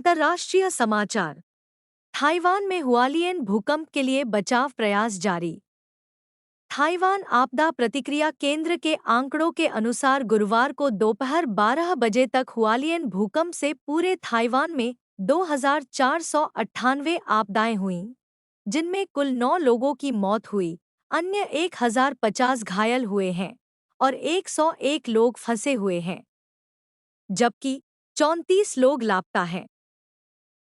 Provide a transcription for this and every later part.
अंतर्राष्ट्रीय समाचार। ताइवान में हुआलियन भूकंप के लिए बचाव प्रयास जारी। ताइवान आपदा प्रतिक्रिया केंद्र के आंकड़ों के अनुसार गुरुवार को दोपहर 12 बजे तक हुआलियन भूकंप से पूरे ताइवान में 2,498 आपदाएं हुईं, जिनमें कुल 9 लोगों की मौत हुई, अन्य 1,050 घायल हुए हैं और 101 लोग फंसे हुए हैं, जबकि 34 लोग लापता हैं।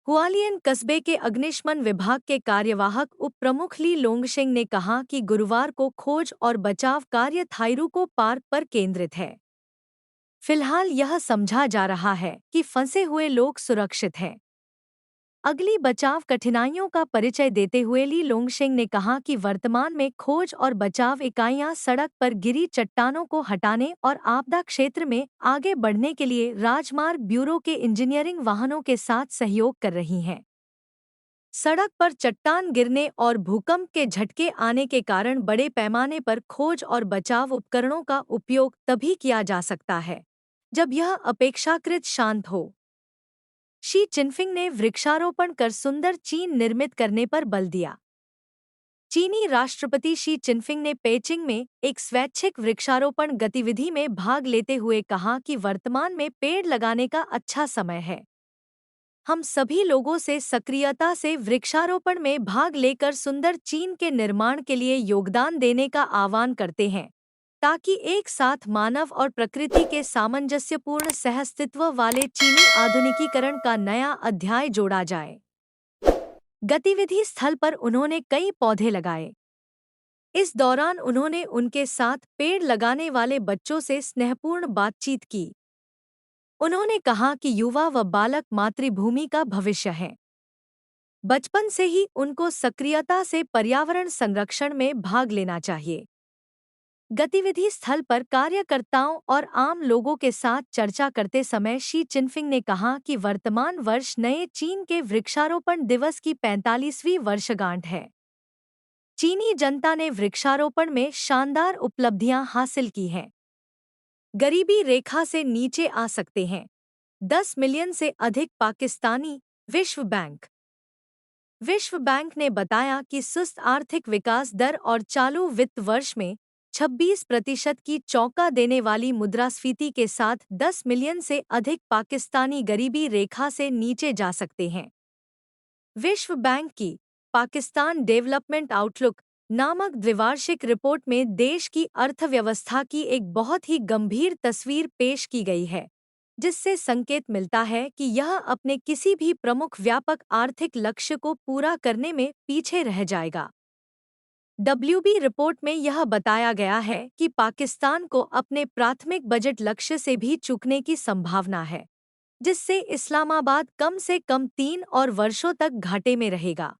हुआलियन कस्बे के अग्निशमन विभाग के कार्यवाहक उप प्रमुख ली लोंगशेंग ने कहा कि गुरुवार को खोज और बचाव कार्य थाइरुको पार्क पर केंद्रित है। फिलहाल यह समझा जा रहा है कि फंसे हुए लोग सुरक्षित हैं। अगली बचाव कठिनाइयों का परिचय देते हुए ली लोंगशेंग ने कहा कि वर्तमान में खोज और बचाव इकाइयां सड़क पर गिरी चट्टानों को हटाने और आपदा क्षेत्र में आगे बढ़ने के लिए राजमार्ग ब्यूरो के इंजीनियरिंग वाहनों के साथ सहयोग कर रही हैं। सड़क पर चट्टान गिरने और भूकंप के झटके आने के कारण बड़े पैमाने पर खोज और बचाव उपकरणों का उपयोग तभी किया जा सकता है जब यह अपेक्षाकृत शांत हो। शी चिनफिंग ने वृक्षारोपण कर सुंदर चीन निर्मित करने पर बल दिया। चीनी राष्ट्रपति शी चिनफिंग ने पेइचिंग में एक स्वैच्छिक वृक्षारोपण गतिविधि में भाग लेते हुए कहा कि वर्तमान में पेड़ लगाने का अच्छा समय है। हम सभी लोगों से सक्रियता से वृक्षारोपण में भाग लेकर सुंदर चीन के निर्माण के लिए योगदान देने का आह्वान करते हैं, ताकि एक साथ मानव और प्रकृति के सामंजस्यपूर्ण सहअस्तित्व वाले चीनी आधुनिकीकरण का नया अध्याय जोड़ा जाए। गतिविधि स्थल पर उन्होंने कई पौधे लगाए। इस दौरान उन्होंने उनके साथ पेड़ लगाने वाले बच्चों से स्नेहपूर्ण बातचीत की। उन्होंने कहा कि युवा व बालक मातृभूमि का भविष्य हैं। बचपन से ही उनको सक्रियता से पर्यावरण संरक्षण में भाग लेना चाहिए। गतिविधि स्थल पर कार्यकर्ताओं और आम लोगों के साथ चर्चा करते समय शी चिनफिंग ने कहा कि वर्तमान वर्ष नए चीन के वृक्षारोपण दिवस की 45वीं वर्षगांठ है। चीनी जनता ने वृक्षारोपण में शानदार उपलब्धियां हासिल की हैं। गरीबी रेखा से नीचे आ सकते हैं 10 मिलियन से अधिक पाकिस्तानी। विश्व बैंक ने बताया कि सुस्त आर्थिक विकास दर और चालू वित्त वर्ष में 26% की चौंका देने वाली मुद्रास्फीति के साथ 10 मिलियन से अधिक पाकिस्तानी गरीबी रेखा से नीचे जा सकते हैं। विश्व बैंक की पाकिस्तान डेवलपमेंट आउटलुक नामक द्विवार्षिक रिपोर्ट में देश की अर्थव्यवस्था की एक बहुत ही गंभीर तस्वीर पेश की गई है, जिससे संकेत मिलता है कि यह अपने किसी भी प्रमुख व्यापक आर्थिक लक्ष्य को पूरा करने में पीछे रह जाएगा। WB रिपोर्ट में यह बताया गया है कि पाकिस्तान को अपने प्राथमिक बजट लक्ष्य से भी चूकने की संभावना है, जिससे इस्लामाबाद कम से कम 3 और वर्षों तक घाटे में रहेगा।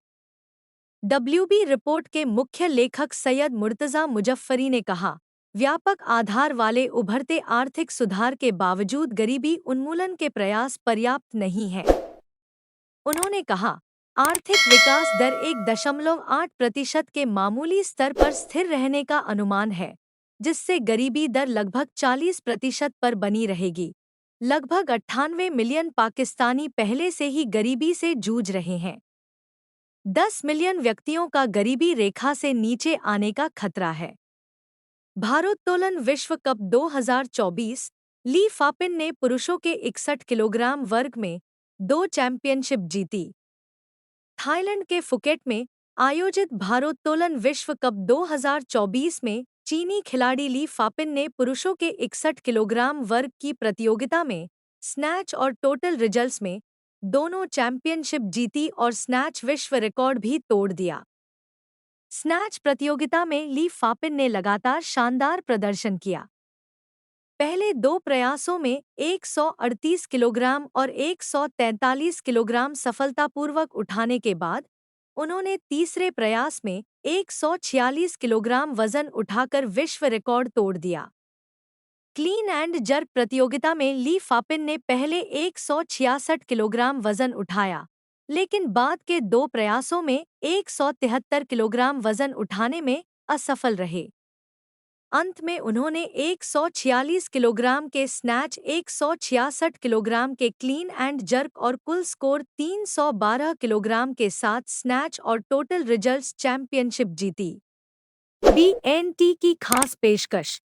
WB रिपोर्ट के मुख्य लेखक सैयद मुर्तज़ा मुजफ्फरी ने कहा, व्यापक आधार वाले उभरते आर्थिक सुधार के बावजूद गरीबी उन्मूलन के प्रयास पर्याप्त नहीं हैं। उन्होंने कहा, आर्थिक विकास दर 1.8% के मामूली स्तर पर स्थिर रहने का अनुमान है, जिससे गरीबी दर लगभग 40% पर बनी रहेगी। लगभग 98 मिलियन पाकिस्तानी पहले से ही गरीबी से जूझ रहे हैं। 10 मिलियन व्यक्तियों का गरीबी रेखा से नीचे आने का खतरा है। भारोत्तोलन विश्व कप 2024। ली फापिन ने पुरुषों के 61 किलोग्राम वर्ग में 2 चैंपियनशिप जीती। थाईलैंड के फुकेट में आयोजित भारोत्तोलन विश्व कप 2024 में चीनी खिलाड़ी ली फापिन ने पुरुषों के 61 किलोग्राम वर्ग की प्रतियोगिता में स्नैच और टोटल रिजल्ट्स में दोनों चैंपियनशिप जीती और स्नैच विश्व रिकॉर्ड भी तोड़ दिया। स्नैच प्रतियोगिता में ली फापिन ने लगातार शानदार प्रदर्शन किया। पहले 2 प्रयासों में 138 किलोग्राम और 143 किलोग्राम सफलतापूर्वक उठाने के बाद उन्होंने तीसरे प्रयास में 146 किलोग्राम वजन उठाकर विश्व रिकॉर्ड तोड़ दिया। क्लीन एंड जर्क प्रतियोगिता में ली फापिन ने पहले 166 किलोग्राम वजन उठाया, लेकिन बाद के 2 प्रयासों में 173 किलोग्राम वजन उठाने में असफल रहे। अंत में उन्होंने 146 किलोग्राम के स्नैच, 166 किलोग्राम के क्लीन एंड जर्क और कुल स्कोर 312 किलोग्राम के साथ स्नैच और टोटल रिजल्ट्स चैंपियनशिप जीती। BNT की खास पेशकश।